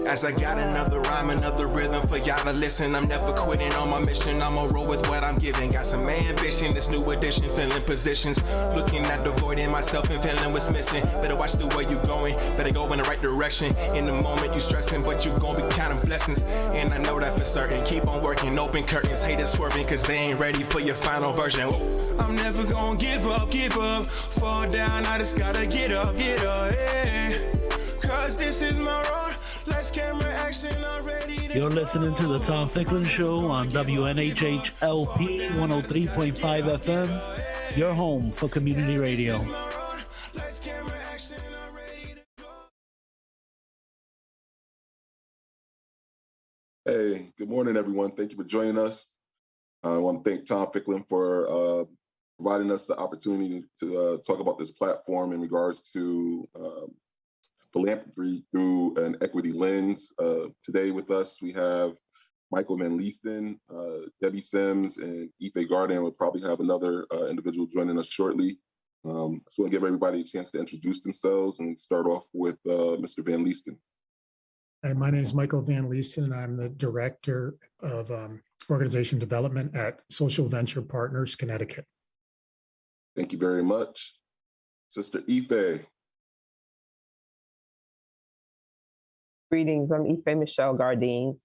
As I got another rhyme, another rhythm for y'all to listen. I'm never quitting on my mission. I'ma roll with what I'm giving. Got some ambition, this new edition, filling positions. Looking at the void in myself and feeling what's missing. Better watch the way you going, better go in the right direction. In the moment you stressing, but you gon' be counting blessings. And I know that for certain. Keep on working, open curtains, haters swerving, cause they ain't ready for your final version. I'm never gonna give up. Fall down, I just gotta get up, yeah. Cause this is my road. Let's camera action already. You're listening to the Tom Ficklin Show on WNHHLP 103.5 FM, your home for community radio. Hey, good morning, everyone. Thank you for joining us. I want to thank Tom Ficklin for providing us the opportunity to talk about this platform in regards to philanthropy through an equity lens. Today with us, we have Michael Van Leesten, Debbie Sims, and Ife Garden. We'll probably have another individual joining us shortly. So we'll give everybody a chance to introduce themselves, and start off with Mr. Van Leesten. Hi, my name is Michael Van Leesten, and I'm the Director of Organization Development at Social Venture Partners, Connecticut. Thank you very much. Sister Ife. Greetings, I'm Ife Michelle Gardine,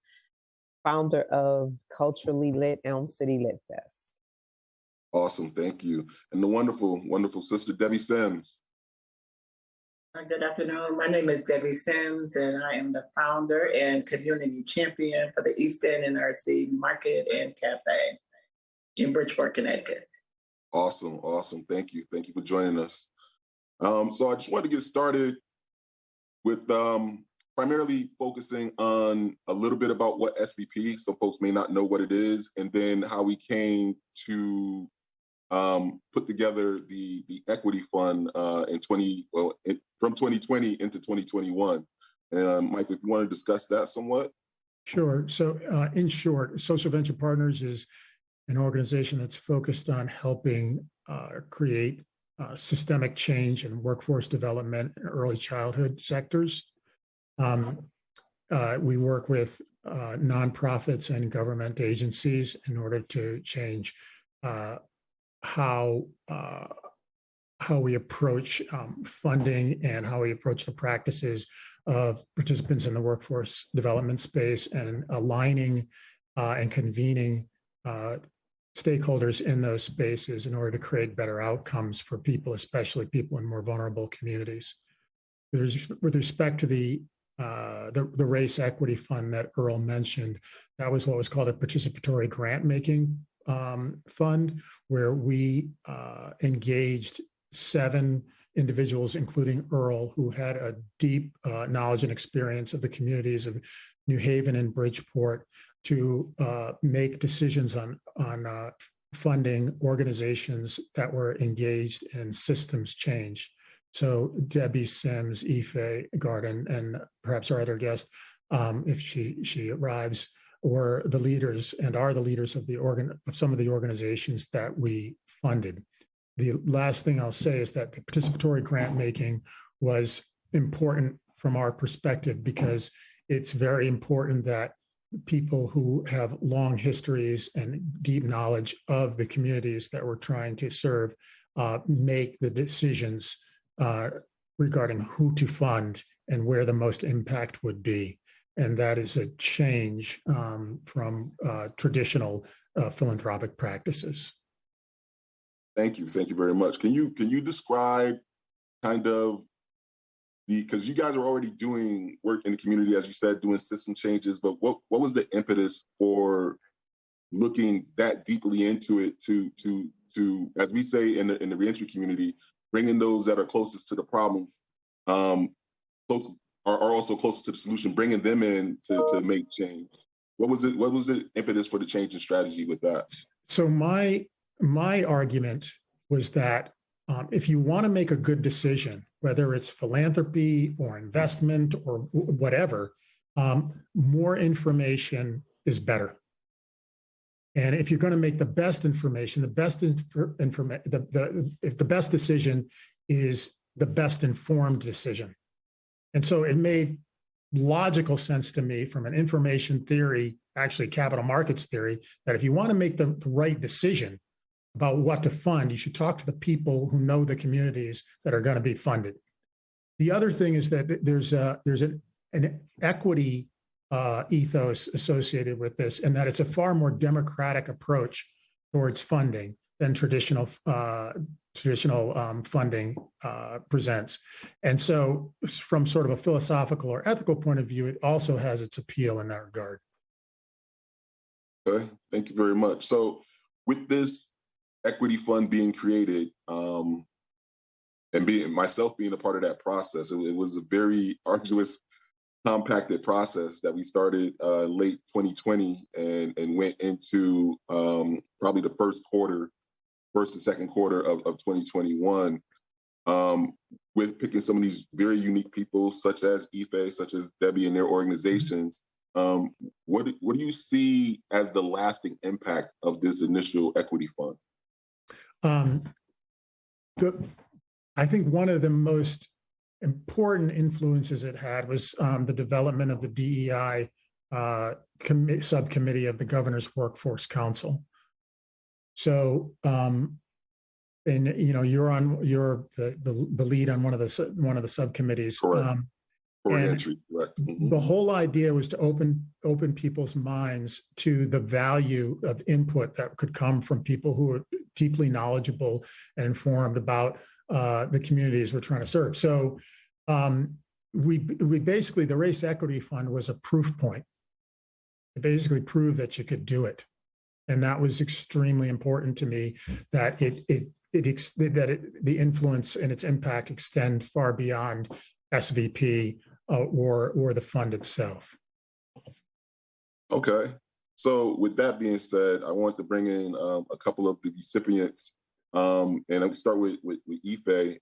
founder of Culturally Lit Elm City Lit Fest. Awesome, thank you. And the wonderful, wonderful Sister Debbie Sims. Good afternoon. My name is Debbie Sims, and I am the founder and community champion for the East End NRC Market and Cafe in Bridgeport, Connecticut. Awesome, awesome. Thank you. Thank you for joining us. So I just wanted to get started with primarily focusing on a little bit about what SVP, some folks may not know what it is, and then how we came to put together the equity fund from 2020 into 2021. Mike, if you want to discuss that somewhat. Sure. So in short, Social Venture Partners is an organization that's focused on helping create systemic change in workforce development and early childhood sectors. We work with nonprofits and government agencies in order to change how we approach funding and how we approach the practices of participants in the workforce development space, and aligning and convening stakeholders in those spaces in order to create better outcomes for people, especially people in more vulnerable communities. With respect to the race equity fund that Earl mentioned, that was what was called a participatory grant making fund, where we engaged 7 individuals, including Earl, who had a deep knowledge and experience of the communities of New Haven and Bridgeport, to make decisions on funding organizations that were engaged in systems change. So Debbie Sims, Ife Garden, and perhaps our other guest, if she arrives, were the leaders and are the leaders of some of the organizations that we funded. The last thing I'll say is that the participatory grant making was important from our perspective, because it's very important that people who have long histories and deep knowledge of the communities that we're trying to serve make the decisions regarding who to fund and where the most impact would be. And that is a change from traditional philanthropic practices. Thank you very much. Can you describe kind of because you guys are already doing work in the community, as you said, doing system changes, but what was the impetus for looking that deeply into it to as we say in the reentry community, bringing those that are closest to the problem, are also closest to the solution, bringing them in to make change? What was the impetus for the change in strategy with that? So my argument was that if you want to make a good decision, whether it's philanthropy or investment or whatever, more information is better. And if you're going to make the best information, if the best decision is the best informed decision. And so it made logical sense to me from an information theory, actually capital markets theory, that if you want to make the right decision about what to fund, you should talk to the people who know the communities that are going to be funded. The other thing is that there's an equity ethos associated with this, and that it's a far more democratic approach towards funding than traditional funding presents. And so from sort of a philosophical or ethical point of view, it also has its appeal in that regard. Okay, thank you very much. So with this equity fund being created, and myself being a part of that process, it was a very arduous, compacted process that we started late 2020 and went into probably the first to second quarter of 2021, with picking some of these very unique people, such as Ife, such as Debbie and their organizations. What do you see as the lasting impact of this initial equity fund? I think one of the most important influences it had was the development of the DEI subcommittee of the Governor's Workforce Council. So, and you're the lead on one of the subcommittees. Correct. The whole idea was to open people's minds to the value of input that could come from people who are deeply knowledgeable and informed about the communities we're trying to serve. So we basically, the Race Equity Fund was a proof point. It basically proved that you could do it. And that was extremely important to me, that the influence and its impact extend far beyond SVP or the fund itself. Okay. So with that being said, I want to bring in a couple of the recipients, and I'll start with Ife.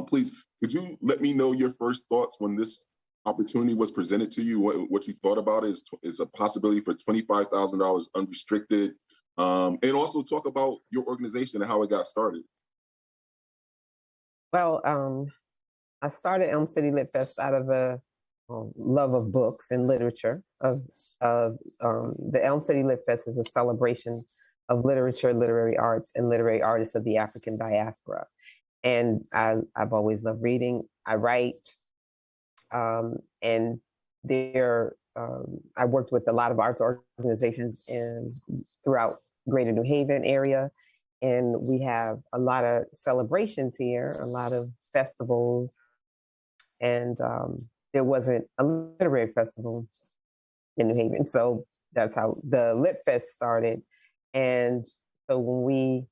Please, could you let me know your first thoughts when this opportunity was presented to you? What you thought about it is a possibility for $25,000 unrestricted, and also talk about your organization and how it got started. Well, I started Elm City Lit Fest out of a love of books and literature. The Elm City Lit Fest is a celebration of literature, literary arts, and literary artists of the African diaspora. And I've always loved reading. I write, and I worked with a lot of arts organizations throughout Greater New Haven area. And we have a lot of celebrations here, a lot of festivals. And there wasn't a literary festival in New Haven. So that's how the Lit Fest started. And so when we,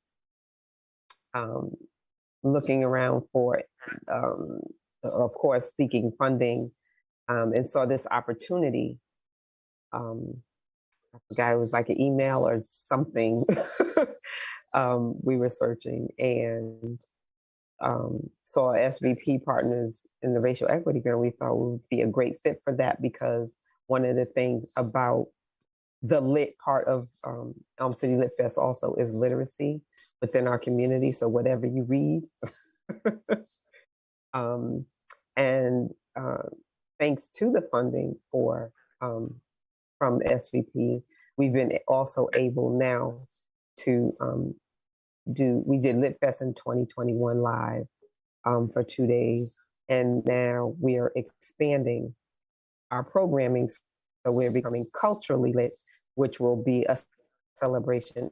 looking around for, of course, seeking funding, and saw this opportunity, I forgot, it was like an email or something. We were searching and saw SVP partners in the racial equity grant. We thought we would be a great fit for that, because one of the things about the lit part of Elm City Lit Fest also is literacy within our community. So whatever you read, and thanks to the funding from SVP, we've been also able now to we did Lit Fest in 2021 live for 2 days. And now we are expanding our programming. So we're becoming culturally lit, which will be a celebration.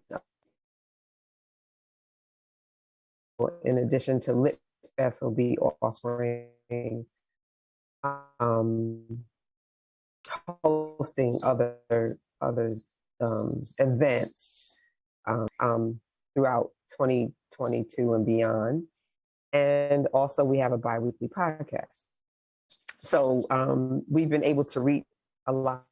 In addition to Lit Fest, will be offering hosting other events throughout 2022 and beyond. And also we have a bi-weekly podcast. So we've been able to reach a lot.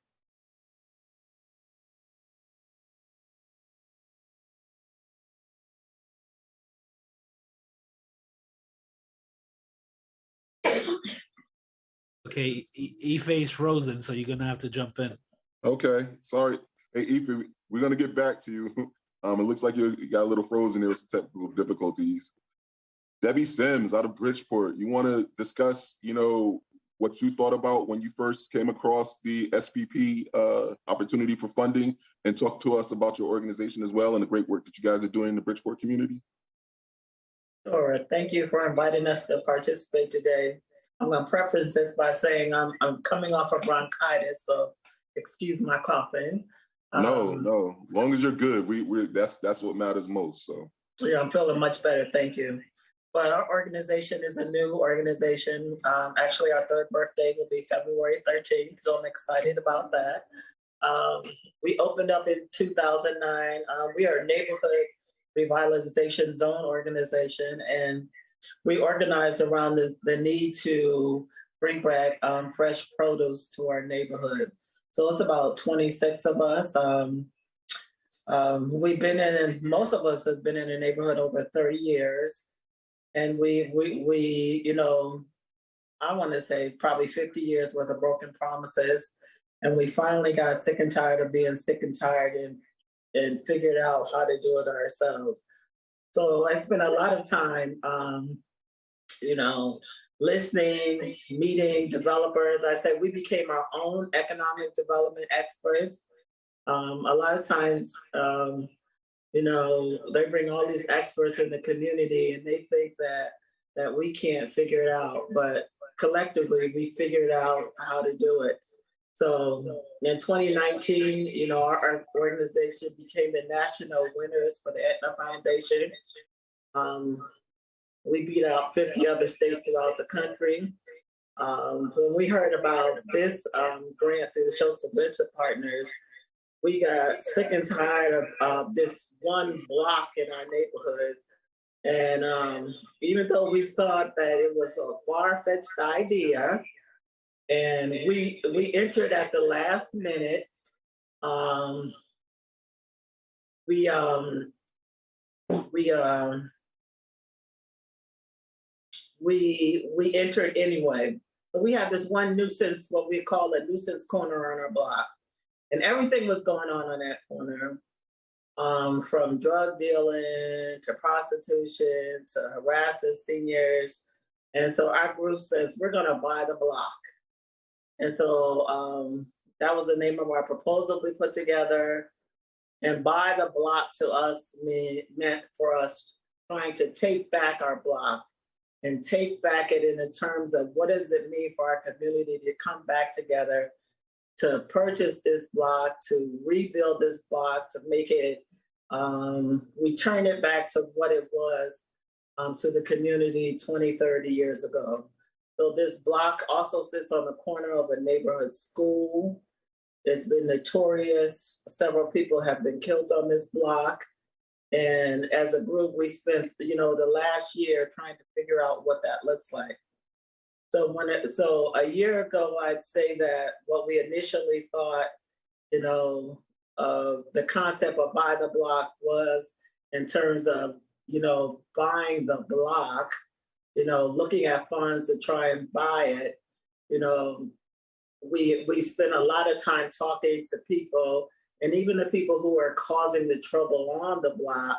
Okay, Ife's frozen, so you're gonna have to jump in. Okay, sorry. Hey, Ife, we're gonna get back to you. It looks like you got a little frozen there with some technical difficulties. Debbie Sims out of Bridgeport, you want to discuss, what you thought about when you first came across the SPP opportunity for funding, and talk to us about your organization as well and the great work that you guys are doing in the Bridgeport community? Sure. Thank you for inviting us to participate today. I'm going to preface this by saying I'm coming off of bronchitis, so excuse my coughing. No. Long as you're good, that's what matters most. So yeah, I'm feeling much better. Thank you. But our organization is a new organization. Actually, our third birthday will be February 13th, so I'm excited about that. We opened up in 2009. We are a neighborhood revitalization zone organization, and we organized around the need to bring back fresh produce to our neighborhood. So it's about 26 of us. We've been in, most of us have been in the neighborhood over 30 years. And we you know, I want to say probably 50 years worth of broken promises. And we finally got sick and tired of being sick and tired and figured out how to do it ourselves. So I spent a lot of time, you know, listening, meeting developers. I said we became our own economic development experts. A lot of times, you know, they bring all these experts in the community and they think that we can't figure it out, but collectively we figured out how to do it. So in 2019, you know, our organization became the national winners for the Aetna Foundation. We beat out 50 other states throughout the country. When we heard about this grant through the Social Venture Partners, we got sick and tired of this one block in our neighborhood. And even though we thought that it was a far-fetched idea, and we entered at the last minute, we entered anyway. So we had this one nuisance, what we call a nuisance corner on our block. And everything was going on that corner, from drug dealing to prostitution to harassing seniors. And so our group says, we're gonna buy the block. And so that was the name of our proposal we put together. And buy the block to us meant for us trying to take back our block and take back it in the terms of what does it mean for our community to come back together, to purchase this block, to rebuild this block, to make it, return it back to what it was to the community 20, 30 years ago. So this block also sits on the corner of a neighborhood school. It's been notorious. Several people have been killed on this block. And as a group, we spent, you know, the last year trying to figure out what that looks like. So a year ago, I'd say that what we initially thought, you know, the concept of buy the block was in terms of, you know, buying the block, you know, looking at funds to try and buy it. You know, we spent a lot of time talking to people, and even the people who are causing the trouble on the block,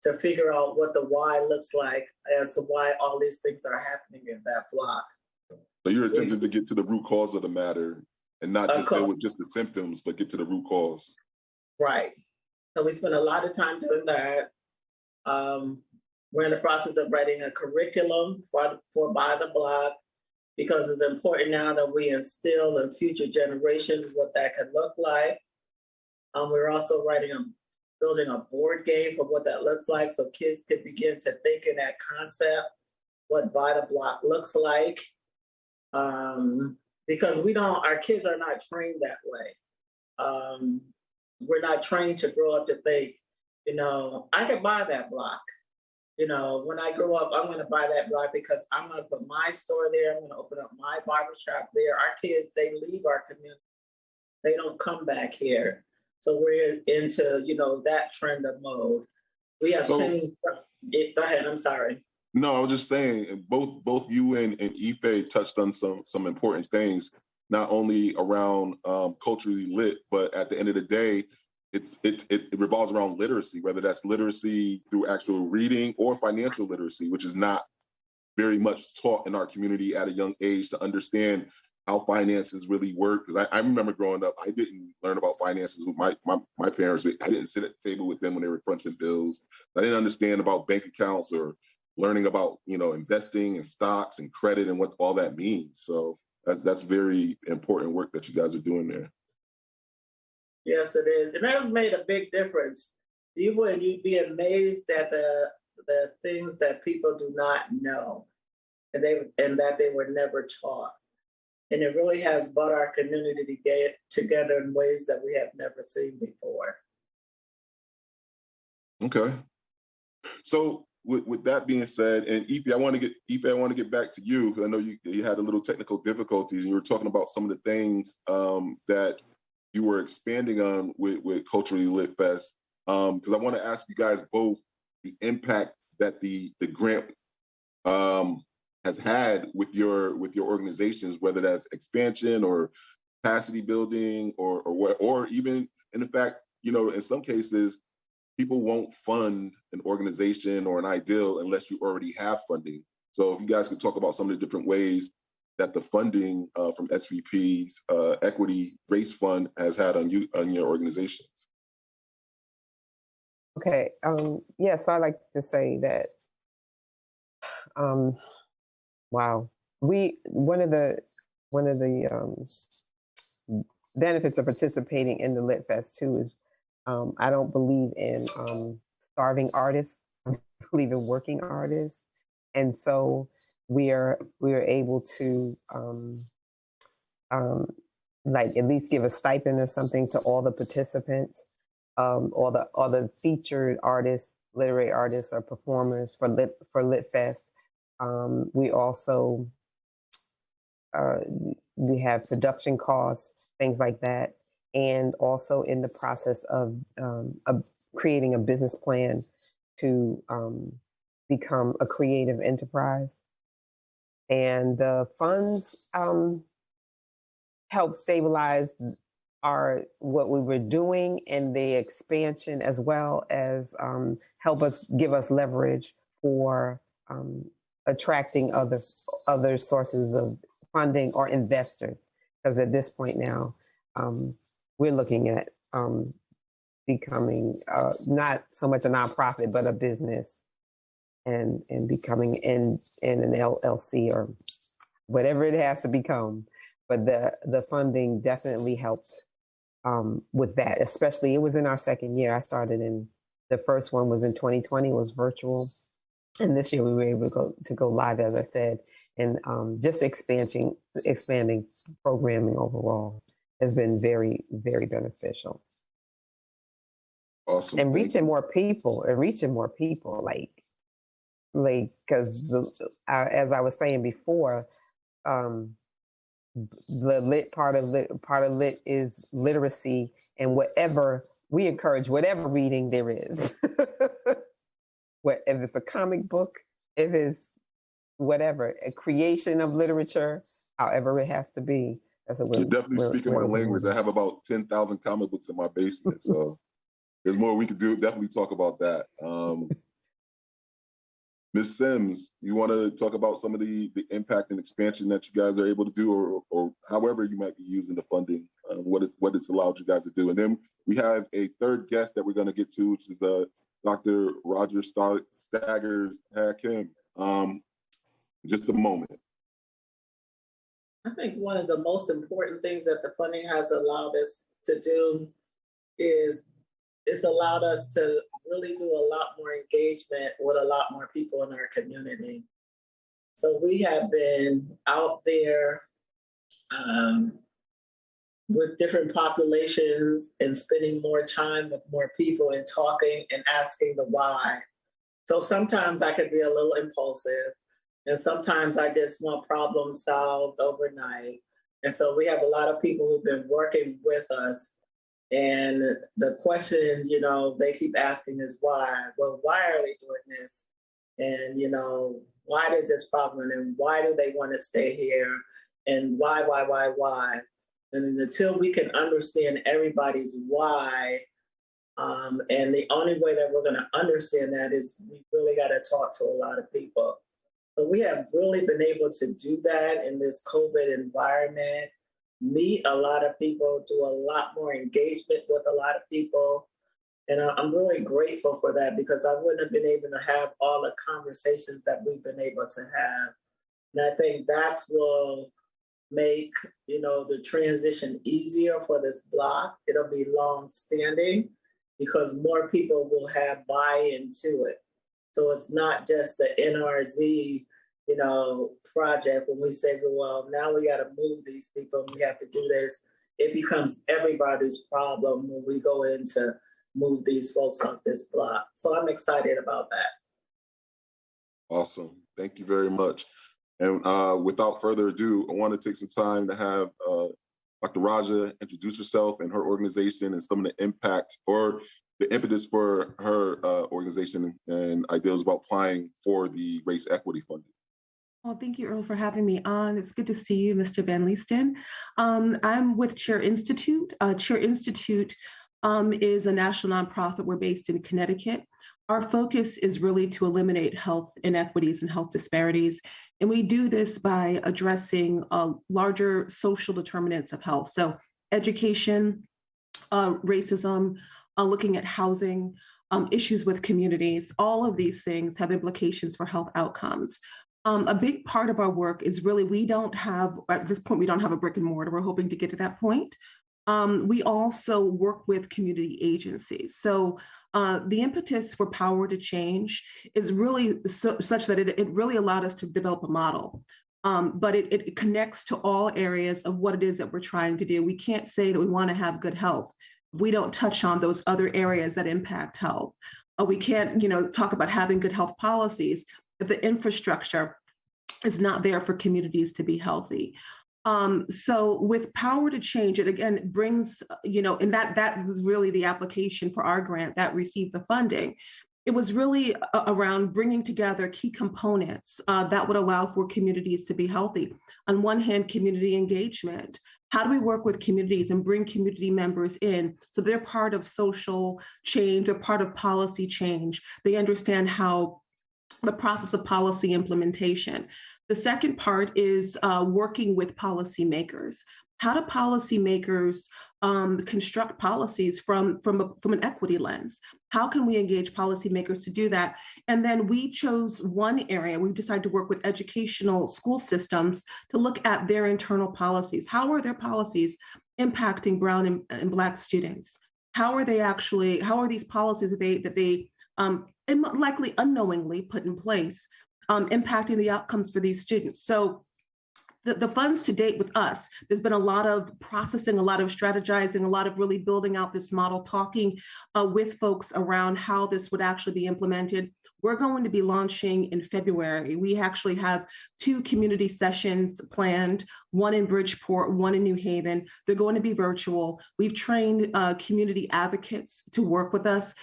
to figure out what the why looks like as to why all these things are happening in that block. So you're attempting to get to the root cause of the matter and not just deal with just the symptoms, but get to the root cause. Right. So we spent a lot of time doing that. We're in the process of writing a curriculum for Buy the Block, because it's important now that we instill in future generations what that could look like. We're also building a board game for what that looks like, so kids could begin to think in that concept, what Buy the Block looks like. Because our kids are not trained that way. We're not trained to grow up to think, you know, I could buy that block. You know, when I grow up, I'm going to buy that block because I'm going to put my store there. I'm going to open up my barbershop there. Our kids, they leave our community. They don't come back here. So we're into, you know, that trend of mode. We have changed. Go ahead. I'm sorry. No, I was just saying, both you and Ife touched on some important things, not only around culturally lit, but at the end of the day, it revolves around literacy, whether that's literacy through actual reading or financial literacy, which is not very much taught in our community at a young age to understand how finances really work. Because I remember growing up, I didn't learn about finances with my parents. I didn't sit at the table with them when they were crunching bills. I didn't understand about bank accounts or learning about, investing and stocks and credit and what all that means. So that's very important work that you guys are doing there. Yes, it is. And that has made a big difference. You'd be amazed at the things that people do not know and that they were never taught. And it really has brought our community to get together in ways that we have never seen before. Okay. So with that being said, and Ife, I want to get back to you because I know you had a little technical difficulties and you were talking about some of the things that you were expanding on with Culturally Lit Fest. Because I want to ask you guys both the impact that the grant has had with your organizations, whether that's expansion or capacity building or even in the fact, in some cases, people won't fund an organization or an ideal unless you already have funding. So if you guys could talk about some of the different ways that the funding from SVP's Equity Race Fund has had on your organizations. Okay. So I like to say that, wow, one of the benefits of participating in the Lit Fest too is I don't believe in starving artists. I believe in working artists, and so we are able to like at least give a stipend or something to all the participants, all the featured artists, literary artists or performers for Lit Fest. We also we have production costs, things like that, and also in the process of creating a business plan to become a creative enterprise. And the funds help stabilize what we were doing and the expansion, as well as give us leverage for attracting other sources of funding or investors. Because at this point now, we're looking at becoming not so much a nonprofit, but a business, and becoming in an LLC or whatever it has to become. But the funding definitely helped with that. Especially, it was in our second year. I started the first one was in 2020, was virtual. And this year we were able to go live, as I said, and just expanding programming overall has been very, very beneficial. Awesome. And reaching more people, like because as I was saying before, the lit part of lit is literacy, and we encourage whatever reading there is. If it's a comic book, if it's whatever, a creation of literature, however it has to be. That's what You're definitely speaking my language. I have about 10,000 comic books in my basement, so there's more we could do. Definitely talk about that. Ms. Sims, you want to talk about some of the impact and expansion that you guys are able to do, or however you might be using the funding, what it's allowed you guys to do. And then we have a third guest that we're going to get to, which is Dr. Roger Staggers Hakim. Just a moment. I think one of the most important things that the funding has allowed us to do is it's allowed us to really do a lot more engagement with a lot more people in our community. So we have been out there with different populations and spending more time with more people and talking and asking the why. So sometimes I could be a little impulsive, and sometimes I just want problems solved overnight. And so we have a lot of people who've been working with us. And the question, they keep asking is why? Well, why are they doing this? And, why does this problem? And why do they want to stay here? And why? And until we can understand everybody's why, and the only way that we're going to understand that is we really got to talk to a lot of people. So we have really been able to do that in this COVID environment, meet a lot of people, do a lot more engagement with a lot of people. And I'm really grateful for that because I wouldn't have been able to have all the conversations that we've been able to have. And I think that's will make, the transition easier for this block. It'll be long standing because more people will have buy-in to it. So it's not just the NRZ, project when we say, well, now we got to move these people, we have to do this. It becomes everybody's problem when we go in to move these folks off this block. So I'm excited about that. Awesome. Thank you very much. And without further ado, I want to take some time to have Dr. Raja introduce herself and her organization and some of the impact or the impetus for her organization and ideas about applying for the race equity funding. Well, thank you, Earl, for having me on. It's good to see you, Mr. Van Leesten. I'm with Cheer Institute. Cheer Institute is a national nonprofit. We're based in Connecticut. Our focus is really to eliminate health inequities and health disparities. And we do this by addressing larger social determinants of health. So education, racism, looking at housing, issues with communities, all of these things have implications for health outcomes. A big part of our work is really, at this point, we don't have a brick and mortar. We're hoping to get to that point. We also work with community agencies. So the impetus for Power to Change is really such that it really allowed us to develop a model. But it connects to all areas of what it is that we're trying to do. We can't say that we want to have good health if we don't touch on those other areas that impact health. We can't, talk about having good health policies if the infrastructure is not there for communities to be healthy. So with Power to Change, it again brings, and that is really the application for our grant that received the funding. It was really around bringing together key components that would allow for communities to be healthy. On one hand, community engagement. How do we work with communities and bring community members in so they're part of social change, they're part of policy change. They understand how the process of policy implementation. The second part is working with policymakers. How do policymakers construct policies from an equity lens? How can we engage policymakers to do that? And then we chose one area. We decided to work with educational school systems to look at their internal policies. How are their policies impacting Brown and Black students? How are these policies that they likely unknowingly put in place impacting the outcomes for these students? So the funds to date with us, there's been a lot of processing, a lot of strategizing, a lot of really building out this model, talking with folks around how this would actually be implemented. We're going to be launching in February. We actually have 2 community sessions planned, one in Bridgeport, one in New Haven. They're going to be virtual. We've trained community advocates to work with us.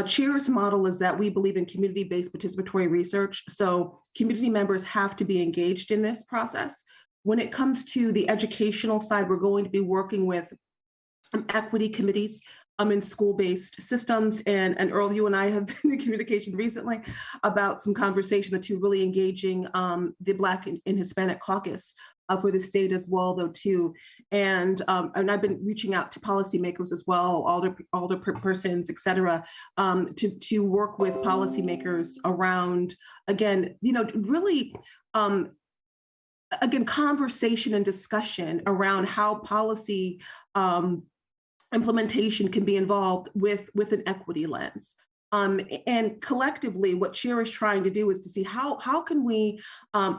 Cheer's model is that we believe in community-based participatory research. So community members have to be engaged in this process. When it comes to the educational side, we're going to be working with equity committees in school-based systems. And Earl, you and I have been in communication recently about some conversation that you're really engaging the Black and Hispanic caucus for the state as well, though, too. And I've been reaching out to policymakers as well, alder persons, et cetera, to work with policymakers around, again, really, again, conversation and discussion around how policy implementation can be involved with an equity lens. And collectively, what Cheer is trying to do is to see how can we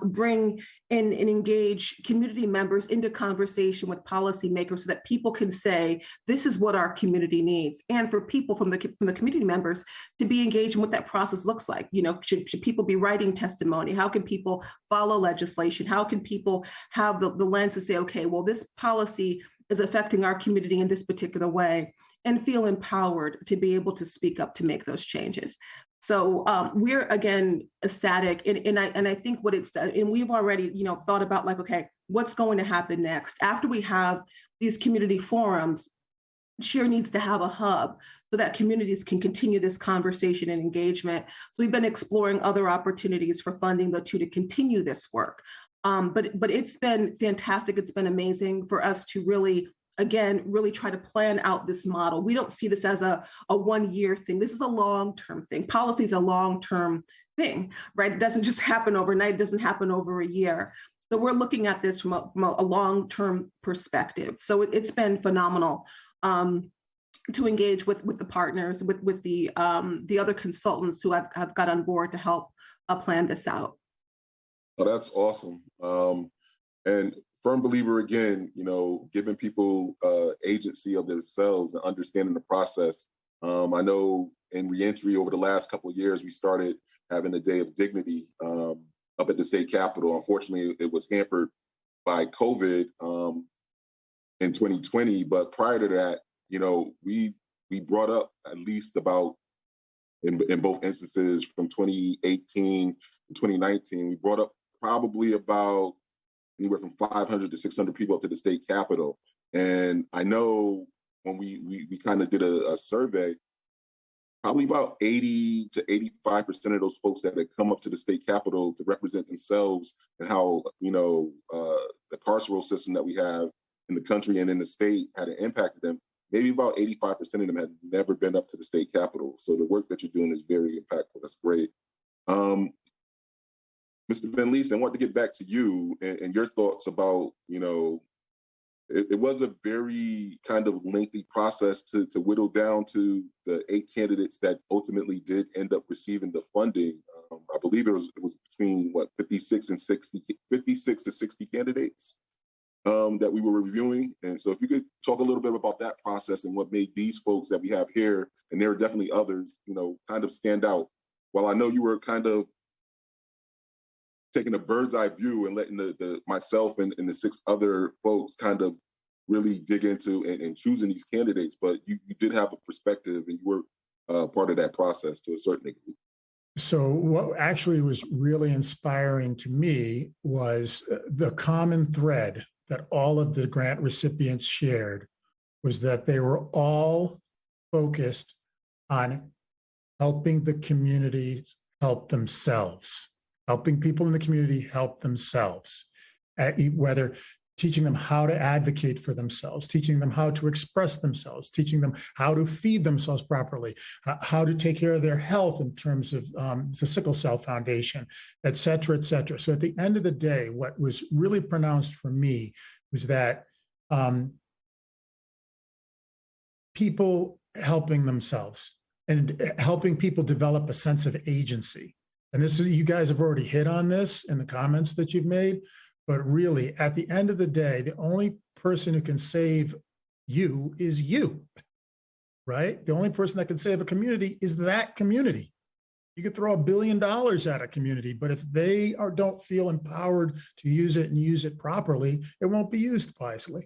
bring in and engage community members into conversation with policymakers so that people can say, this is what our community needs. And for people from the community members to be engaged in what that process looks like. Should people be writing testimony? How can people follow legislation? How can people have the lens to say, okay, well, this policy is affecting our community in this particular way, and feel empowered to be able to speak up to make those changes. So we're, again, ecstatic, and I think what it's done, and we've already thought about, like, okay, what's going to happen next after we have these community forums? Cheer needs to have a hub so that communities can continue this conversation and engagement. So we've been exploring other opportunities for funding to continue this work. But it's been fantastic. It's been amazing for us to really, again, really try to plan out this model. We don't see this as a 1-year thing. This is a long-term thing. Policy is a long-term thing, right? It doesn't just happen overnight. It doesn't happen over a year. So we're looking at this from a long-term perspective. So it's been phenomenal to engage with the partners, with the other consultants who have got on board to help plan this out. Oh, that's awesome. And firm believer again, giving people agency of themselves and understanding the process. I know in reentry over the last couple of years, we started having a day of dignity up at the state capitol. Unfortunately, it was hampered by COVID in 2020. But prior to that, we brought up at least about, in both instances from 2018 to 2019, we brought up probably about anywhere from 500 to 600 people up to the state capitol. And I know when we kind of did a survey, probably about 80 to 85% of those folks that had come up to the state capitol to represent themselves and how, the carceral system that we have in the country and in the state had impacted them. Maybe about 85% of them had never been up to the state capitol. So the work that you're doing is very impactful. That's great. Mr. Van Leest, I want to get back to you and your thoughts about, it was a very kind of lengthy process to whittle down to the 8 candidates that ultimately did end up receiving the funding. I believe it was between 56 to 60 candidates that we were reviewing. And so if you could talk a little bit about that process and what made these folks that we have here, and there are definitely others, kind of stand out. While I know you were kind of taking a bird's eye view and letting the myself and the 6 other folks kind of really dig into and choosing these candidates, but you did have a perspective and you were part of that process to a certain degree. So what actually was really inspiring to me was the common thread that all of the grant recipients shared was that they were all focused on helping the communities help themselves. Helping people in the community help themselves, whether teaching them how to advocate for themselves, teaching them how to express themselves, teaching them how to feed themselves properly, how to take care of their health in terms of the Sickle Cell Foundation, et cetera, et cetera. So at the end of the day, what was really pronounced for me was that people helping themselves and helping people develop a sense of agency. And this is, you guys have already hit on this in the comments that you've made, but really at the end of the day, the only person who can save you is you, right? The only person that can save a community is that community. You could throw $1 billion at a community, but if they don't feel empowered to use it and use it properly, it won't be used wisely.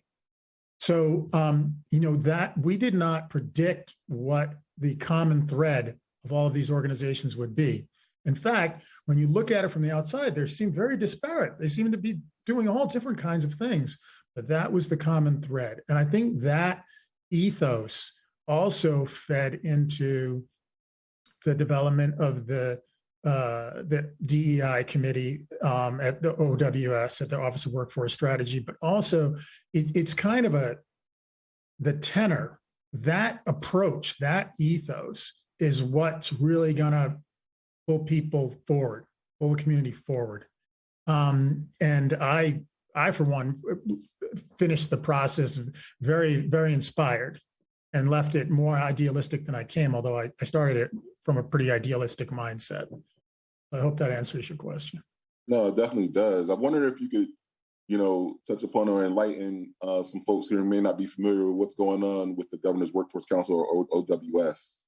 So, that we did not predict what the common thread of all of these organizations would be. In fact, when you look at it from the outside, they seem very disparate. They seem to be doing all different kinds of things, but that was the common thread. And I think that ethos also fed into the development of the DEI committee at the OWS, at the Office of Workforce Strategy, but also it's kind of the tenor, that approach, that ethos is what's really gonna pull people forward, pull the community forward. And I, for one, finished the process very, very inspired and left it more idealistic than I came, although I started it from a pretty idealistic mindset. I hope that answers your question. No, it definitely does. I wonder if you could, touch upon or enlighten some folks here who may not be familiar with what's going on with the Governor's Workforce Council or OWS.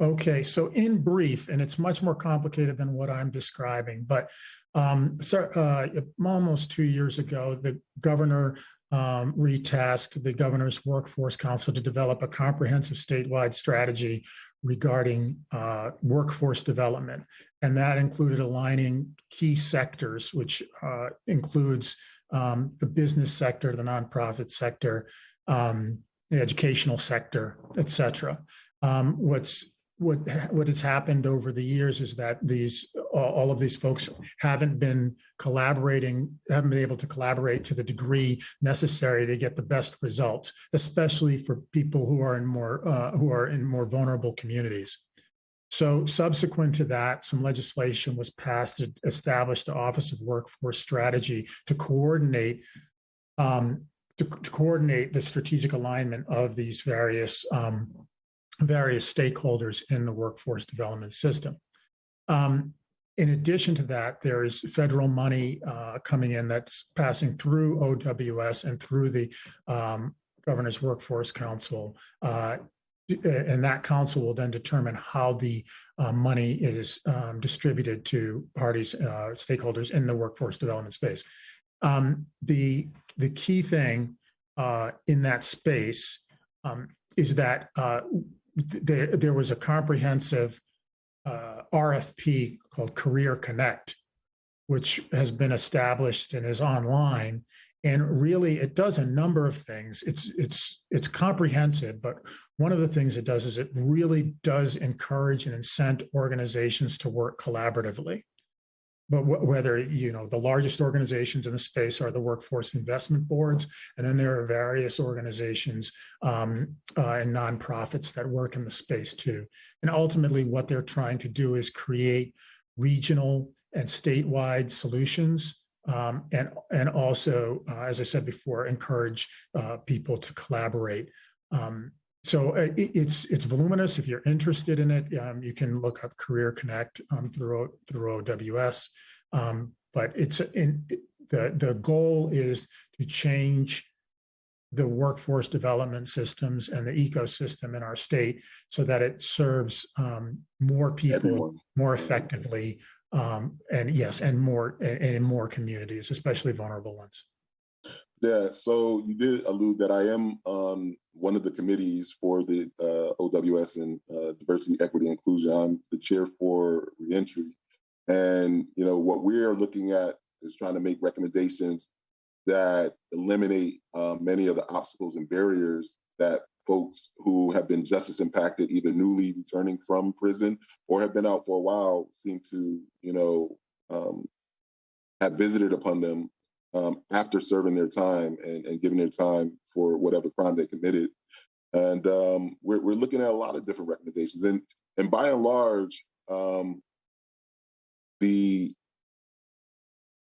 Okay, so in brief, and it's much more complicated than what I'm describing, but almost 2 years ago, the governor retasked the Governor's Workforce Council to develop a comprehensive statewide strategy regarding workforce development. And that included aligning key sectors, which includes the business sector, the nonprofit sector, the educational sector, et cetera. What has happened over the years is that all of these folks haven't been able to collaborate to the degree necessary to get the best results, especially for people who are in more vulnerable communities. So subsequent to that, some legislation was passed to establish the Office of Workforce Strategy to coordinate the strategic alignment of these various stakeholders in the workforce development system. In addition to that, there is federal money coming in that's passing through OWS and through the Governor's Workforce Council. And that council will then determine how the money is distributed to parties, stakeholders in the workforce development space. The key thing in that space is that there was a comprehensive RFP called Career Connect, which has been established and is online. And really, it does a number of things. It's comprehensive, but one of the things it does is it really does encourage and incent organizations to work collaboratively. But whether, the largest organizations in the space are the workforce investment boards, and then there are various organizations and nonprofits that work in the space too. And ultimately what they're trying to do is create regional and statewide solutions, and also, as I said before, encourage people to collaborate. So it's voluminous. If you're interested in it, you can look up Career Connect through OWS. But the goal is to change the workforce development systems and the ecosystem in our state so that it serves more people more effectively, and more in more communities, especially vulnerable ones. Yeah, so you did allude that I am on one of the committees for the OWS and Diversity, Equity, Inclusion. I'm the chair for reentry. And, what we're looking at is trying to make recommendations that eliminate many of the obstacles and barriers that folks who have been justice impacted, either newly returning from prison or have been out for a while, seem to, have visited upon them after serving their time and giving their time for whatever crime they committed. And we're looking at a lot of different recommendations. And by and large,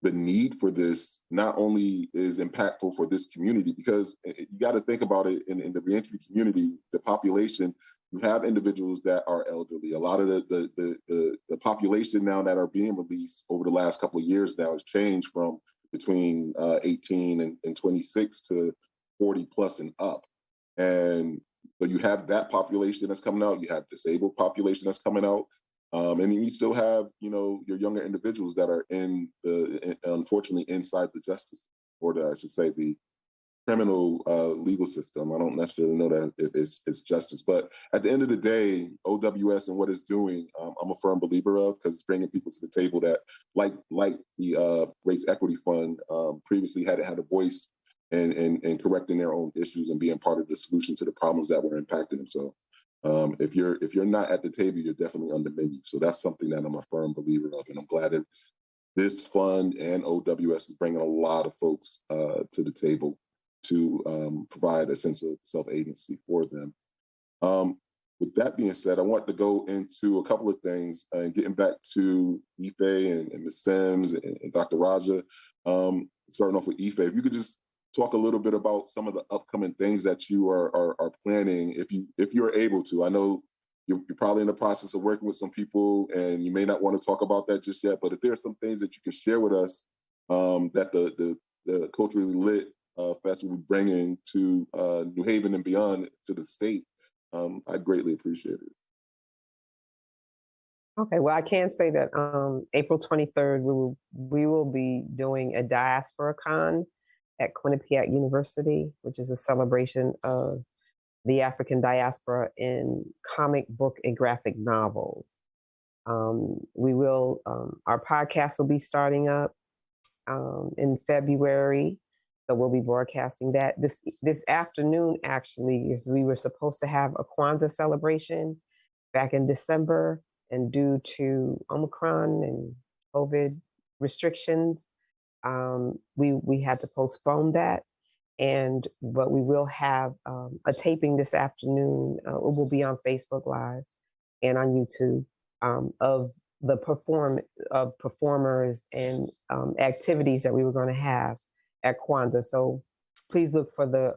the need for this not only is impactful for this community, because you got to think about it in the reentry community, the population, you have individuals that are elderly. A lot of the population now that are being released over the last couple of years now has changed from between 18 and 26 to 40 plus and up. And so you have that population that's coming out, you have disabled population that's coming out. And you still have, your younger individuals that are unfortunately inside the justice, or I should say the criminal legal system. I don't necessarily know that it's justice, but at the end of the day, OWS and what it's doing, I'm a firm believer of, because it's bringing people to the table that, like the Race Equity Fund previously had a voice in correcting their own issues and being part of the solution to the problems that were impacting them. So if you're not at the table, you're definitely on the menu. So that's something that I'm a firm believer of, and I'm glad that this fund and OWS is bringing a lot of folks to the table to provide a sense of self-agency for them. With that being said, I want to go into a couple of things, and getting back to Ife and Ms. Sims and Dr. Raja. Starting off with Ife, if you could just talk a little bit about some of the upcoming things that you are planning, if you're able to. I know you're probably in the process of working with some people, and you may not want to talk about that just yet. But if there are some things that you can share with us that the Culturally Lit Fest will be bringing to New Haven and beyond to the state, I'd greatly appreciate it. Okay, well, I can say that April 23rd, we will be doing a Diaspora Con at Quinnipiac University, which is a celebration of the African diaspora in comic book and graphic novels. Our podcast will be starting up in February. So we'll be broadcasting that. This afternoon, actually, is we were supposed to have a Kwanzaa celebration back in December, and due to Omicron and COVID restrictions, we had to postpone that. But we will have a taping this afternoon. It will be on Facebook Live and on YouTube of the performers and activities that we were going to have at Kwanzaa. So please look for the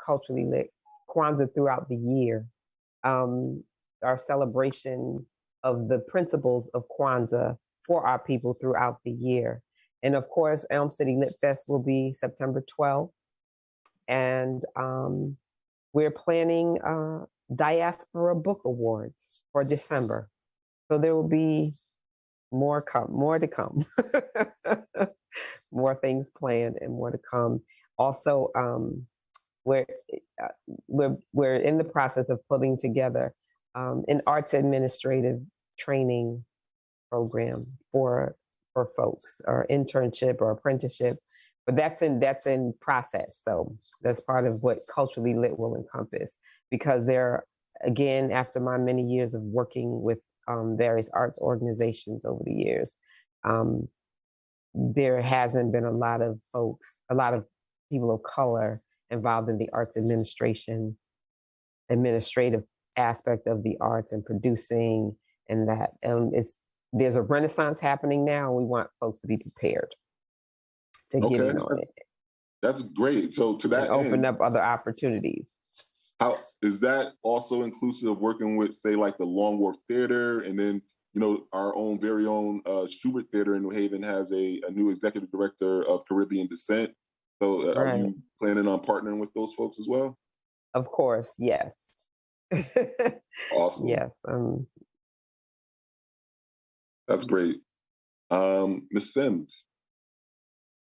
culturally lit Kwanzaa throughout the year. Our celebration of the principles of Kwanzaa for our people throughout the year. And of course, Elm City Lit Fest will be September 12th. And we're planning Diaspora Book Awards for December. So there will be more to come. More things planned and more to come. Also, we're in the process of putting together an arts administrative training program for folks, or internship or apprenticeship, but that's in process. So that's part of what Culturally Lit will encompass, because there, again, after my many years of working with various arts organizations over the years, there hasn't been a lot of people of color involved in the arts administrative aspect of the arts and producing, and that there's a renaissance happening now, and we want folks to be prepared to get in on it. That's great. So to that and open up other opportunities. How is that also inclusive of working with, say, like the Long Wharf Theater, and then, you know, our own very own Schubert Theater in New Haven has a new executive director of Caribbean descent. So are you planning on partnering with those folks as well? Of course, yes. Awesome. Yes. That's great. Ms. Sims,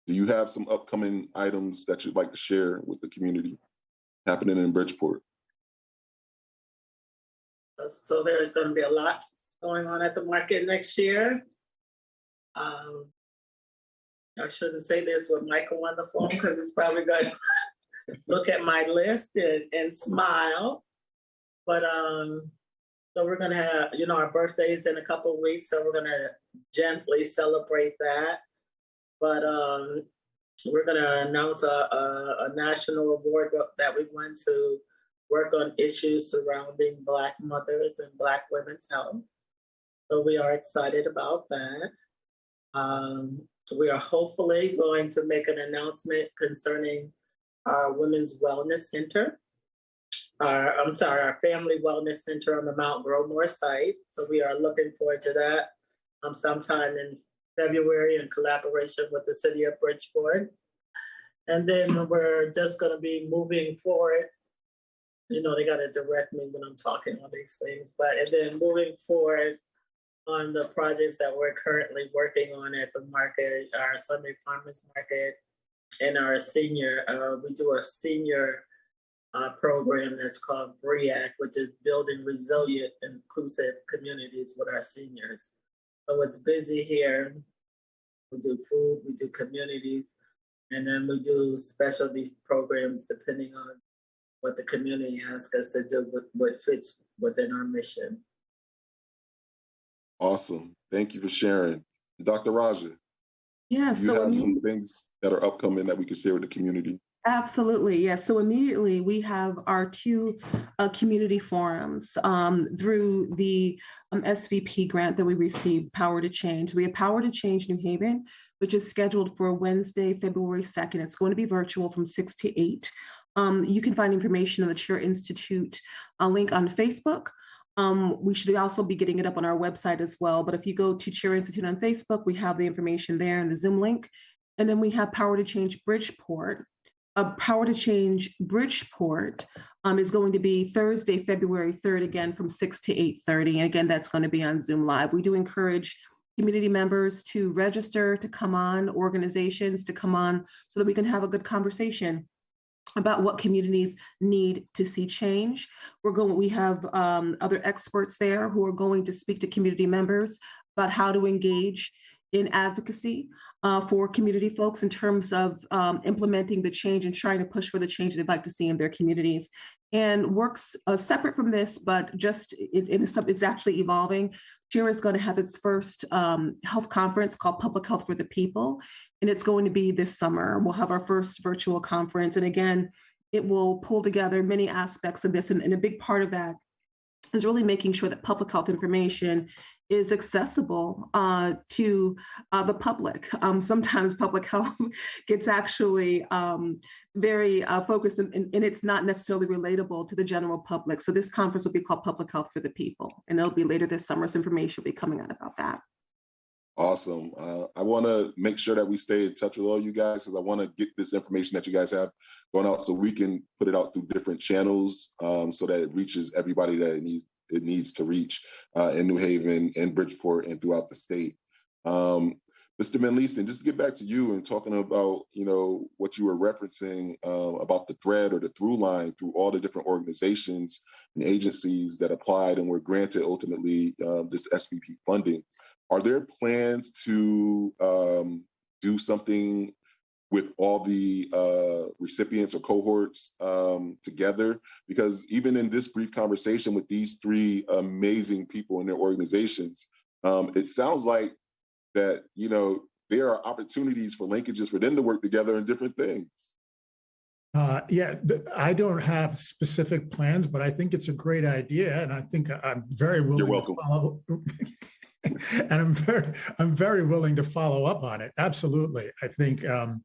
do you have some upcoming items that you'd like to share with the community happening in Bridgeport? So there's going to be a lot going on at the market next year. I shouldn't say this with Michael on the phone, because he's probably going to look at my list and smile. But so we're going to have, you know, our birthdays in a couple of weeks, so we're going to gently celebrate that. But we're going to announce a national award that we won to work on issues surrounding Black mothers and Black women's health. So we are excited about that. We are hopefully going to make an announcement concerning our Women's Wellness Center. Our Family Wellness Center on the Mount Grosmore site. So we are looking forward to that sometime in February in collaboration with the city of Bridgeport. And then we're just going to be moving forward. You know, they got to direct me when I'm talking on these things, and then moving forward on the projects that we're currently working on at the market, our Sunday Farmers Market, and our senior, we do a senior program that's called BREAC, which is Building Resilient, Inclusive Communities with our seniors. So it's busy here. We do food, we do communities, and then we do specialty programs depending on what the community asks us to do, what fits within our mission. Awesome. Thank you for sharing. Dr. Raja, yeah, you have some things that are upcoming that we can share with the community? Absolutely, yes. So immediately we have our two community forums through the SVP grant that we received, Power to Change. We have Power to Change New Haven, which is scheduled for Wednesday, February 2nd. It's going to be virtual from 6 to 8. You can find information on the Chair Institute link on Facebook. We should also be getting it up on our website as well. But if you go to Chair Institute on Facebook, we have the information there in the Zoom link. And then we have Power to Change Bridgeport. Power to Change Bridgeport is going to be Thursday, February 3rd, again from 6 to 8:30. And again, that's going to be on Zoom Live. We do encourage community members to register, to come on, organizations to come on, so that we can have a good conversation about what communities need to see change. We have other experts there who are going to speak to community members about how to engage in advocacy for community folks in terms of implementing the change and trying to push for the change they'd like to see in their communities. And works separate from this, but just it's actually evolving. CHEER is going to have its first health conference called Public Health for the People, and it's going to be this summer. We'll have our first virtual conference. And again, it will pull together many aspects of this. And a big part of that is really making sure that public health information is accessible to the public. Sometimes public health gets actually very focused and it's not necessarily relatable to the general public. So this conference will be called Public Health for the People, and it'll be later this summer. So information will be coming out about that. Awesome. I want to make sure that we stay in touch with all you guys, because I want to get this information that you guys have going out so we can put it out through different channels so that it reaches everybody that it needs to reach in New Haven, in Bridgeport, and throughout the state. Mr. Van Leesten, just to get back to you and talking about, what you were referencing about the thread or the through line through all the different organizations and agencies that applied and were granted ultimately this SVP funding. Are there plans to do something with all the recipients or cohorts together? Because even in this brief conversation with these three amazing people in their organizations, it sounds like that, there are opportunities for linkages for them to work together in different things. Yeah, I don't have specific plans, but I think it's a great idea. And I think I'm very willing You're welcome. to follow. And I'm very willing to follow up on it. Absolutely. I think, you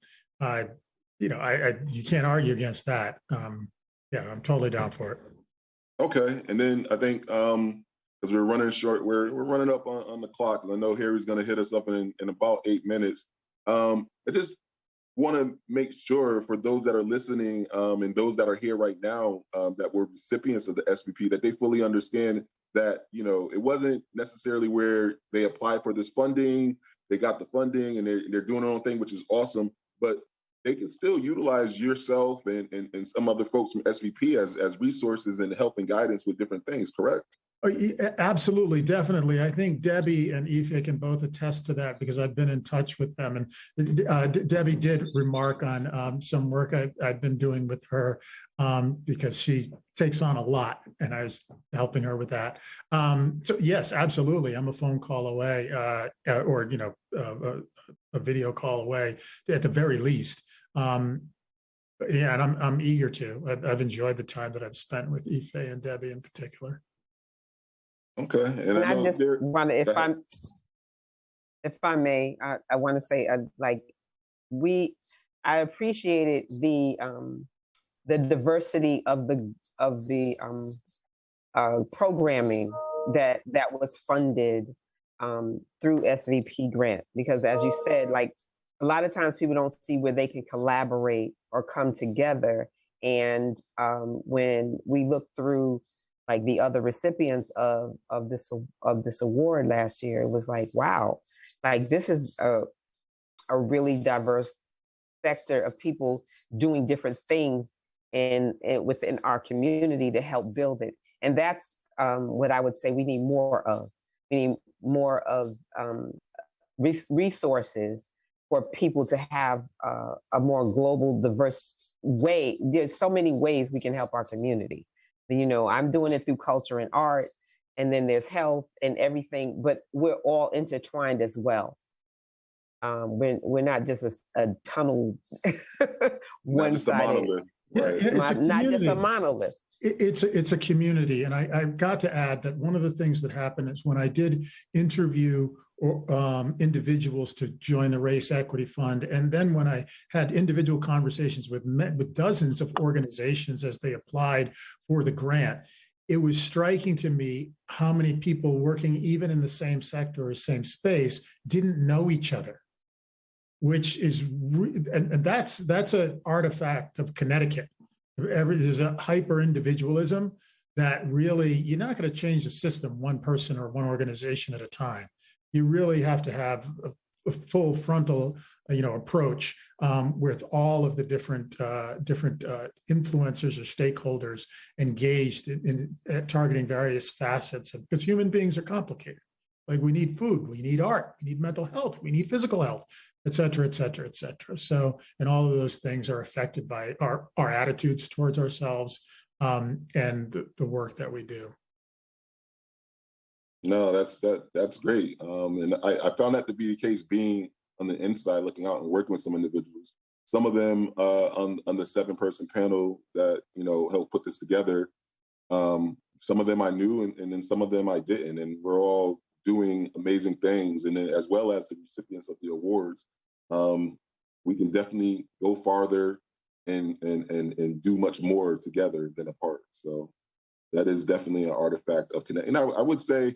can't argue against that. Yeah, I'm totally down for it. Okay. And then I think, because we're running short, we're running up on the clock. And I know Harry's going to hit us up in about 8 minutes. I just want to make sure for those that are listening and those that are here right now that were recipients of the SVP, that they fully understand that, it wasn't necessarily where they applied for this funding, they got the funding and they're doing their own thing, which is awesome, but they can still utilize yourself and some other folks from SVP as resources and help and guidance with different things, correct? Absolutely, definitely. I think Debbie and Ife can both attest to that because I've been in touch with them. And Debbie did remark on some work I've been doing with her because she takes on a lot, and I was helping her with that. So yes, absolutely. I'm a phone call away, or a video call away at the very least. Yeah, and I'm eager to. I've enjoyed the time that I've spent with Ife and Debbie in particular. Okay, and I just want to, if I may, I want to say, I appreciated the diversity of the programming that was funded through SVP grant, because as you said, a lot of times people don't see where they can collaborate or come together, and when we look through the other recipients of this award last year, it was wow, this is a really diverse sector of people doing different things within our community to help build it. And that's what I would say we need more of. We need more of resources for people to have a more global, diverse way. There's so many ways we can help our community. I'm doing it through culture and art, and then there's health and everything, but we're all intertwined as well. We're not just a tunnel, one-sided. Not just a monolith. It's a community. And I've got to add that one of the things that happened is when I did interview individuals to join the Race Equity Fund, and then when I had individual conversations with dozens of organizations as they applied for the grant, it was striking to me how many people working even in the same sector or same space didn't know each other, which is, and that's an artifact of Connecticut. There's a hyper individualism that really, you're not going to change the system one person or one organization at a time. You really have to have a full frontal, approach with all of the different influencers or stakeholders engaged in targeting various facets of, because human beings are complicated. Like we need food, we need art, we need mental health, we need physical health, et cetera, et cetera, et cetera. So, and all of those things are affected by our attitudes towards ourselves, and the work that we do. No, that's great. And I found that to be the case being on the inside, looking out and working with some individuals. Some of them on the 7-person panel that, you know, helped put this together. Some of them I knew, and then some of them I didn't. And we're all doing amazing things. And then as well as the recipients of the awards, we can definitely go farther and do much more together than apart. So that is definitely an artifact of Connecticut. And I would say,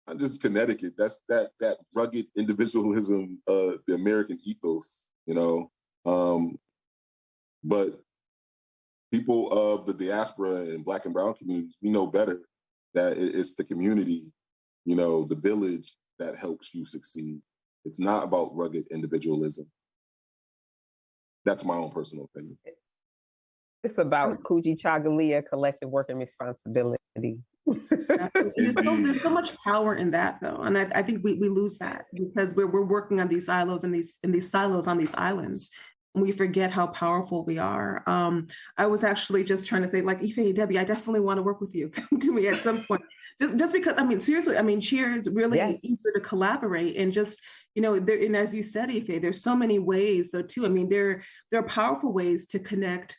not just Connecticut, that's that rugged individualism, the American ethos, you know. But people of the diaspora and Black and Brown communities, we know better that it's the community, you know, the village that helps you succeed. It's not about rugged individualism. That's my own personal opinion. It's about Kuji Chagalia, collective work and responsibility. There's so much power in that, though, and I think we lose that because we're working on these silos and these silos on these islands, and we forget how powerful we are. I was actually just trying to say, like, Ife, Debbie, I definitely want to work with you. Can we at some point? Just because, I mean, seriously, I mean, Cheer is really eager to collaborate and just, you know, there, and as you said, Ife, there's so many ways, though, too. I mean, there are powerful ways to connect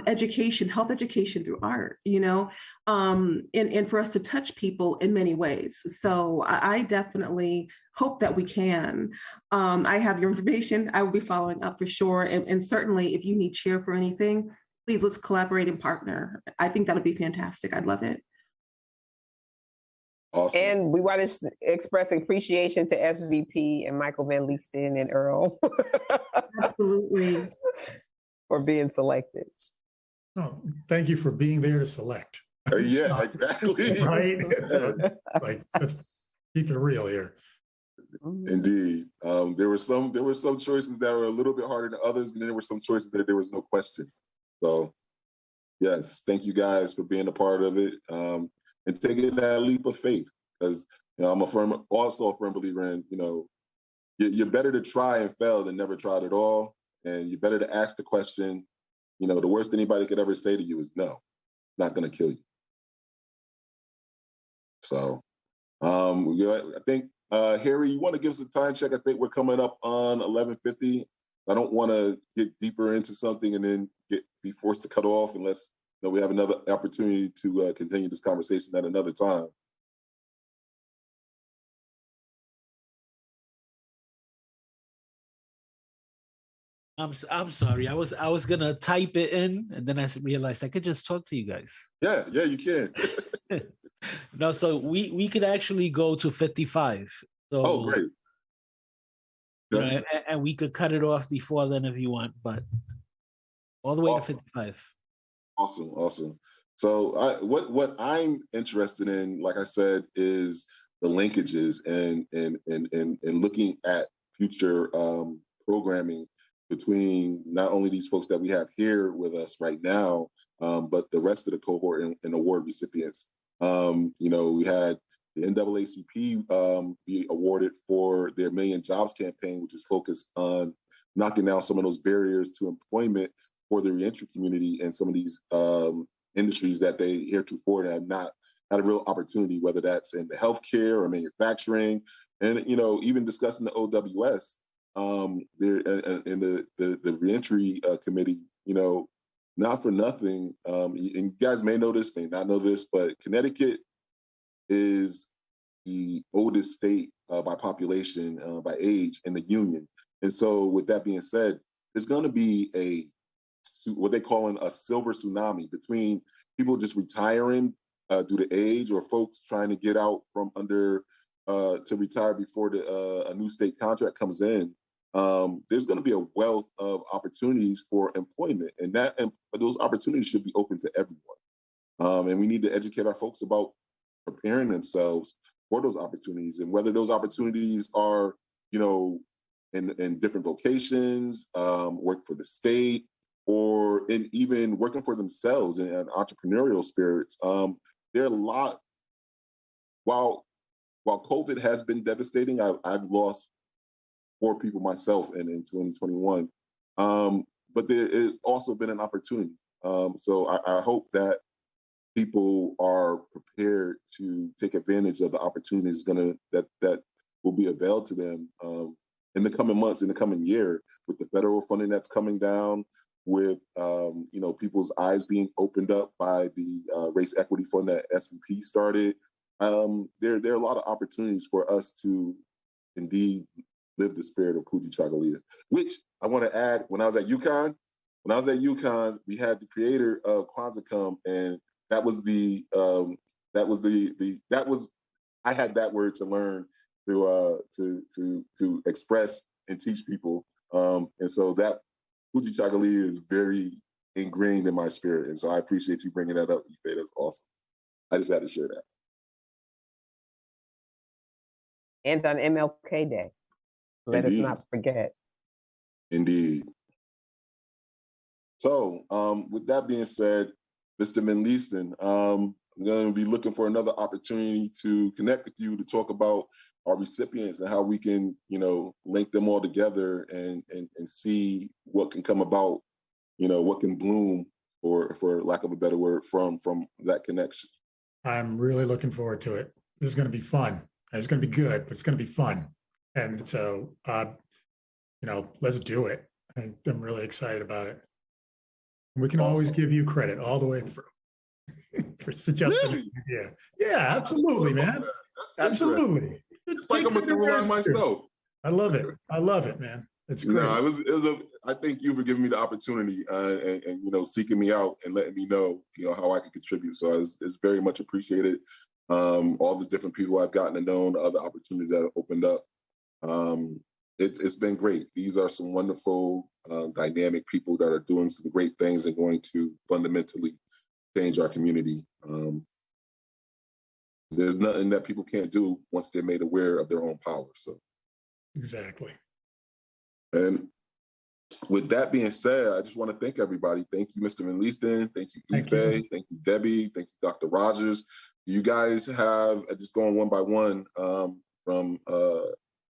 education, health education through art, you know, and for us to touch people in many ways. So I definitely hope that we can. I have your information. I will be following up for sure. And certainly if you need Cheer for anything, please let's collaborate and partner. I think that would be fantastic. I'd love it. Awesome. And we want to express appreciation to SVP and Michael Van Leesten and Earl. Absolutely. For being selected. Oh, thank you for being there to select. Yeah, exactly. Right? Like, let's keep it real here. Indeed. There were some choices that were a little bit harder than others, and then there were some choices that there was no question. So yes, thank you guys for being a part of it, and taking that leap of faith. Because, you know, I'm also a firm believer in, you know, you're better to try and fail than never tried at all. And you're better to ask the question. You know, the worst anybody could ever say to you is no, it's not going to kill you. So, I think, Harry, you want to give us a time check? I think we're coming up on 11:50. I don't want to get deeper into something and then be forced to cut off unless, you know, we have another opportunity to continue this conversation at another time. I'm sorry. I was gonna type it in, and then I realized I could just talk to you guys. Yeah, you can. No, so we could actually go to 55. So, oh, great. You know, and we could cut it off before then if you want, but all the way to 55. Awesome. So what I'm interested in, like I said, is the linkages and looking at future programming between not only these folks that we have here with us right now, but the rest of the cohort and award recipients. You know, we had the NAACP be awarded for their Million Jobs campaign, which is focused on knocking down some of those barriers to employment for the reentry community and some of these industries that they heretofore have not had a real opportunity, whether that's in the healthcare or manufacturing, and, you know, even discussing the OWS. There in the reentry committee, you know, not for nothing, and you guys may know this, may not know this, but Connecticut is the oldest state by population, by age in the union. And so with that being said, there's going to be what they call a silver tsunami between people just retiring due to age, or folks trying to get out from under to retire before a new state contract comes in. There's going to be a wealth of opportunities for employment, and those opportunities should be open to everyone. And we need to educate our folks about preparing themselves for those opportunities, and whether those opportunities are, you know, in different vocations, work for the state, or in even working for themselves in an entrepreneurial spirits. There are a lot. While while COVID has been devastating, I've lost 4 people myself in 2021. But there has also been an opportunity. So I hope that people are prepared to take advantage of the opportunities that will be availed to them in the coming months, in the coming year, with the federal funding that's coming down, with people's eyes being opened up by the race equity fund that SVP started. There are a lot of opportunities for us to indeed live the spirit of Kuji Chagalia, which I want to add. When I was at UConn, we had the creator of Kwanzaa come, and I had that word to learn to express and teach people, and so that Kuji Chagalia is very ingrained in my spirit, and so I appreciate you bringing that up, Ife. That's awesome. I just had to share that. And on MLK Day, let us not forget. Indeed. So, with that being said, Mr. Van Leesten, I'm going to be looking for another opportunity to connect with you to talk about our recipients and how we can, link them all together and see what can come about, what can bloom, for lack of a better word, from that connection. I'm really looking forward to it. This is going to be fun. It's going to be good, but it's going to be fun. And so, let's do it. I'm really excited about it. We can always give you credit all the way through for suggesting. Really? Yeah, absolutely, man. Absolutely. It's like I'm gonna remind myself. I love it, man. It's great. No, I thank you for giving me the opportunity and seeking me out and letting me know, how I can contribute. So it's very much appreciated. All the different people I've gotten to know, and the other opportunities that have opened up. It's been great. These are some wonderful, dynamic people that are doing some great things and going to fundamentally change our community. There's nothing that people can't do once they're made aware of their own power. So, exactly. And with that being said, I just want to thank everybody. Thank you, Mr. Van Leesten. Thank you, Ife. Thank you, Debbie. Thank you, Dr. Rogers. You guys have, just going one by one, from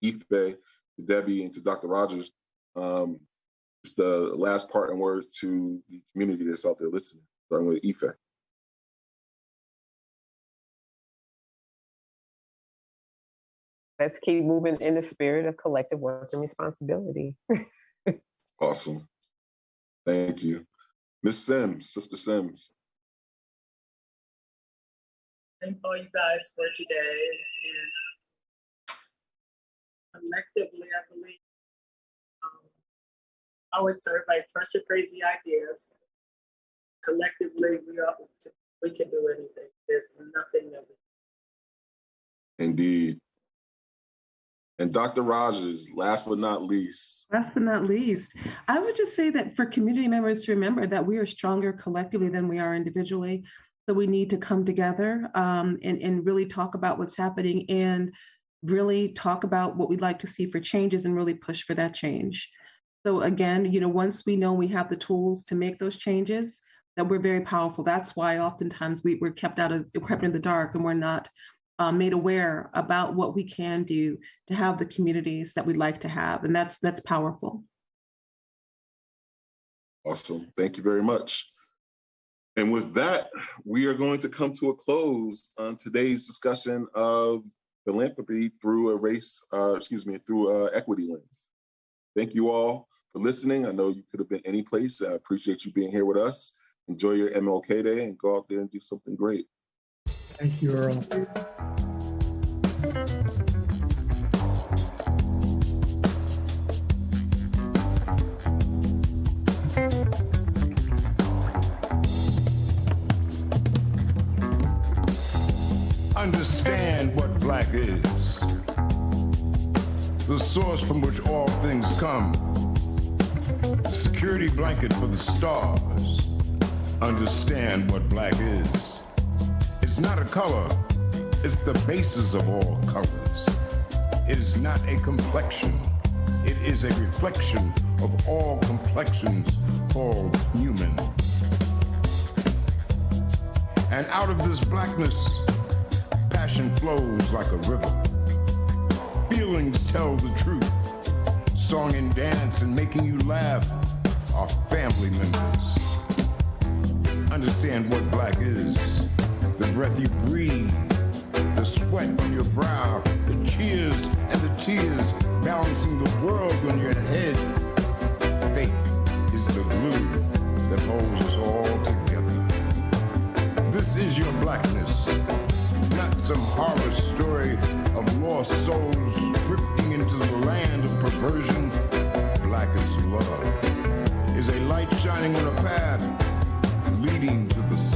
Ife to Debbie and to Dr. Rogers, just the last parting words to the community that's out there listening, starting with Ife. Let's keep moving in the spirit of collective work and responsibility. Awesome. Thank you. Miss Sims, Sister Sims. Thank all you guys for today. And collectively, I believe, I would say everybody trust your crazy ideas. Collectively, we can do anything. There's nothing that we. Indeed. And Dr. Rogers, last but not least. Last but not least, I would just say that for community members to remember that we are stronger collectively than we are individually. So we need to come together and really talk about what's happening and really talk about what we'd like to see for changes and really push for that change. So again, once we know we have the tools to make those changes, that we're very powerful. That's why oftentimes we're kept in the dark and we're not made aware about what we can do to have the communities that we'd like to have. And that's powerful. Awesome. Thank you very much. And with that, we are going to come to a close on today's discussion of philanthropy through through equity lens. Thank you all for listening. I know you could have been any place. I appreciate you being here with us. Enjoy your MLK Day and go out there and do something great. Thank you, Earl. Understand what black is, the source from which all things come, the security blanket for the stars. Understand what black is. It's not a color, it's the basis of all colors. It is not a complexion, it is a reflection of all complexions called human. And out of this blackness, Passion flows like a river. Feelings tell the truth. Song and dance and making you laugh are family members. Understand what black is. The breath you breathe, the sweat on your brow, the cheers and the tears balancing the world on your head. Faith is the glue that holds us all together. This is your blackness, not some horror story of lost souls drifting into the land of perversion. Black as love is a light shining on a path leading to the